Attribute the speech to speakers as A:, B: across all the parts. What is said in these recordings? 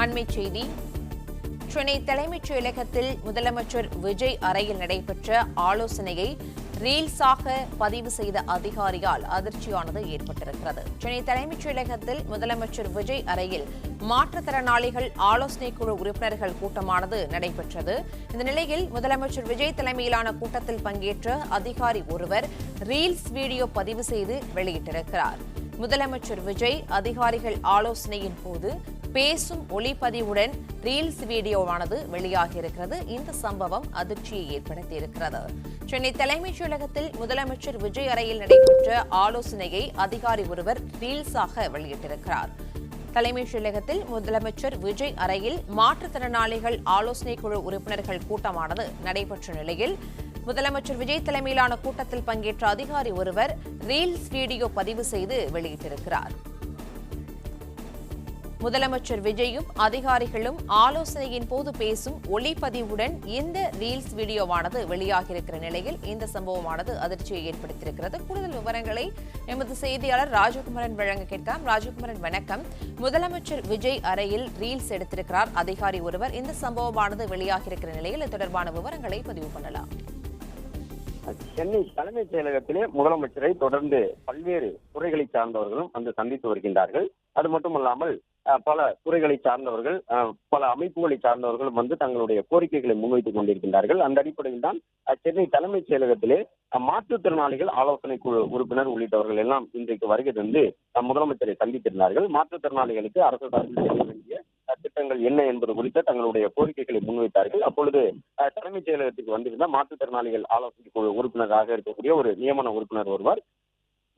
A: அண்மைச் செய்தி. சென்னை தலைமைச் செயலகத்தில் முதலமைச்சர் விஜய் அறையில் நடைபெற்ற ஆலோசனையை ரீல்ஸாக பதிவு செய்த அதிகாரியால் அதிர்ச்சியானது ஏற்பட்டிருக்கிறது. சென்னை தலைமைச் செயலகத்தில் முதலமைச்சர் விஜய் அறையில் மாற்றுத்திறனாளிகள் ஆலோசனை குழு உறுப்பினர்கள் கூட்டமானது நடைபெற்றது. இந்த நிலையில் முதலமைச்சர் விஜய் தலைமையிலான கூட்டத்தில் பங்கேற்ற அதிகாரி ஒருவர் ரீல்ஸ் வீடியோ பதிவு செய்து வெளியிட்டிருக்கிறார். முதலமைச்சர் விஜய் அதிகாரிகள் ஆலோசனையின் போது பேசும் ஒளிப்பதிவுடன் ரீல்ஸ் வீடியோவானது வெளியாகியிருக்கிறது. இந்த சம்பவம் அதிர்ச்சியை ஏற்படுத்தியிருக்கிறது. சென்னை தலைமைச் செயலகத்தில் முதலமைச்சர் விஜய் அறையில் நடைபெற்ற ஆலோசனையை அதிகாரி ஒருவர் ரீல்ஸாக வெளியிட்டிருக்கிறார். தலைமைச் செயலகத்தில் முதலமைச்சர் விஜய் அறையில் மாற்றுத்திறனாளிகள் ஆலோசனை குழு உறுப்பினர்கள் கூட்டமானது நடைபெற்ற நிலையில் முதலமைச்சர் விஜய் தலைமையிலான கூட்டத்தில் பங்கேற்ற அதிகாரி ஒருவர் ரீல்ஸ் வீடியோ பதிவு செய்து வெளியிட்டிருக்கிறார். முதலமைச்சர் விஜயும் அதிகாரிகளும் ஆலோசனையின் போது பேசும் ஒளிப்பதிவுடன் இந்த ரீல்ஸ் வீடியோவானது வெளியாகியிருக்கிற நிலையில் இந்த சம்பவமானது அதிர்ச்சியை ஏற்படுத்தியிருக்கிறது. கூடுதல் விவரங்களை எமது செய்தியாளர் ராஜகுமரன் வழங்க கேட்கலாம். ராஜகுமரன், வணக்கம். முதலமைச்சர் விஜய் அறையில் ரீல்ஸ் எடுத்திருக்கிறார் அதிகாரி ஒருவர். இந்த சம்பவமானது வெளியாகியிருக்கிற நிலையில் இது தொடர்பான விவரங்களை பதிவு பண்ணலாம்.
B: சென்னை தலைமைச் செயலகத்திலே முதலமைச்சரை தொடர்ந்து பல்வேறு துறைகளை சார்ந்தவர்களும் வந்து சந்தித்து வருகின்றார்கள். அது மட்டுமல்லாமல் பல துறைகளை சார்ந்தவர்கள், பல அமைப்புகளை சார்ந்தவர்களும் வந்து தங்களுடைய கோரிக்கைகளை முன்வைத்துக் கொண்டிருக்கின்றார்கள். அந்த அடிப்படையில் தான் சென்னை தலைமைச் செயலகத்திலே மாற்றுத்திறனாளிகள் ஆலோசனை குழு உறுப்பினர் உள்ளிட்டவர்கள் எல்லாம் இன்றைக்கு வருகை தந்து முதலமைச்சரை சந்தித்திருந்தார்கள். மாற்றுத்திறனாளிகளுக்கு அரசு சார்பில் செய்ய வேண்டிய திட்டங்கள் என்ன என்பது குறித்த தங்களுடைய கோரிக்கைகளை முன்வைத்தார்கள். அப்பொழுது தலைமைச் செயலகத்துக்கு வந்திருந்த மாற்றுத்திறனாளிகள் ஆலோசனை குழு உறுப்பினராக இருக்கக்கூடிய ஒரு நியமன உறுப்பினர் ஒருவர்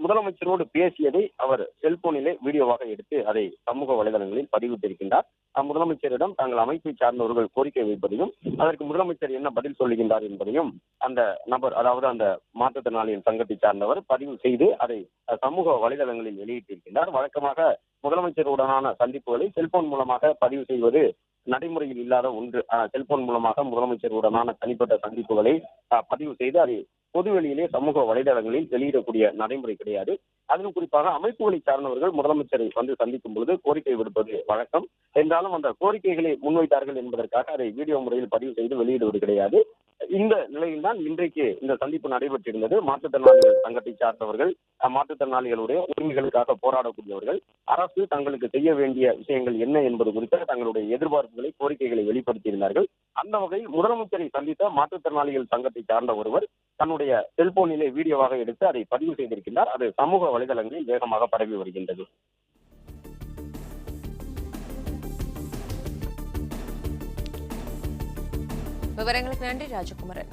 B: முதலமைச்சரோடு பேசியதை அவர் செல்போனிலே வீடியோவாக எடுத்து அதை சமூக வலைதளங்களில் பதிவிட்டிருக்கின்றார். முதலமைச்சரிடம் தங்கள் அமைப்பை சார்ந்தவர்கள் கோரிக்கை வைப்பதையும் அதற்கு முதலமைச்சர் என்ன பதில் சொல்லுகின்றார் என்பதையும் அந்த நபர், அதாவது அந்த மாற்றுத்திறனாளியின் சங்கத்தை சார்ந்தவர் பதிவு செய்து அதை சமூக வலைதளங்களில் வெளியிட்டிருக்கின்றார். வழக்கமாக முதலமைச்சருடனான சந்திப்புகளை செல்போன் மூலமாக பதிவு செய்வது நடைமுறையில் இல்லாத ஒன்று. செல்போன் மூலமாக முதலமைச்சருடனான தனிப்பட்ட சந்திப்புகளை பதிவு செய்து அதை பொதுவெளியிலே சமூக வலைதளங்களில் வெளியிடக்கூடிய நடைமுறை கிடையாது. அதிலும் குறிப்பாக அமைப்புகளை சார்ந்தவர்கள் முதலமைச்சரை வந்து சந்திக்கும் பொழுது கோரிக்கை விடுப்பது வழக்கம். என்றாலும் அந்த கோரிக்கைகளை முன்வைத்தார்கள் என்பதற்காக அதை வீடியோ முறையில் பதிவு செய்து வெளியிடுவது கிடையாது. இந்த நிலையில்தான் இன்றைக்கு இந்த சந்திப்பு நடைபெற்றிருந்தது. மாற்றுத்திறனாளிகள் சங்கத்தை சார்ந்தவர்கள், மாற்றுத்திறனாளிகளுடைய உரிமைகளுக்காக போராடக்கூடியவர்கள், அரசு தங்களுக்கு செய்ய வேண்டிய விஷயங்கள் என்ன என்பது குறித்த தங்களுடைய எதிர்பார்ப்புகளை, கோரிக்கைகளை வெளிப்படுத்தியிருந்தார்கள். அந்த வகையில் முதலமைச்சரை சந்தித்த மாற்றுத்திறனாளிகள் சங்கத்தை சார்ந்த ஒருவர் தன்னுடைய செல்போனிலே வீடியோவாக எடுத்து அதை பதிவு செய்திருக்கின்றார். அது சமூக வலைதளங்களில் வேகமாக பரவி வருகின்றது.
A: விவரங்களுக்கு நன்றி ராஜகுமரன்.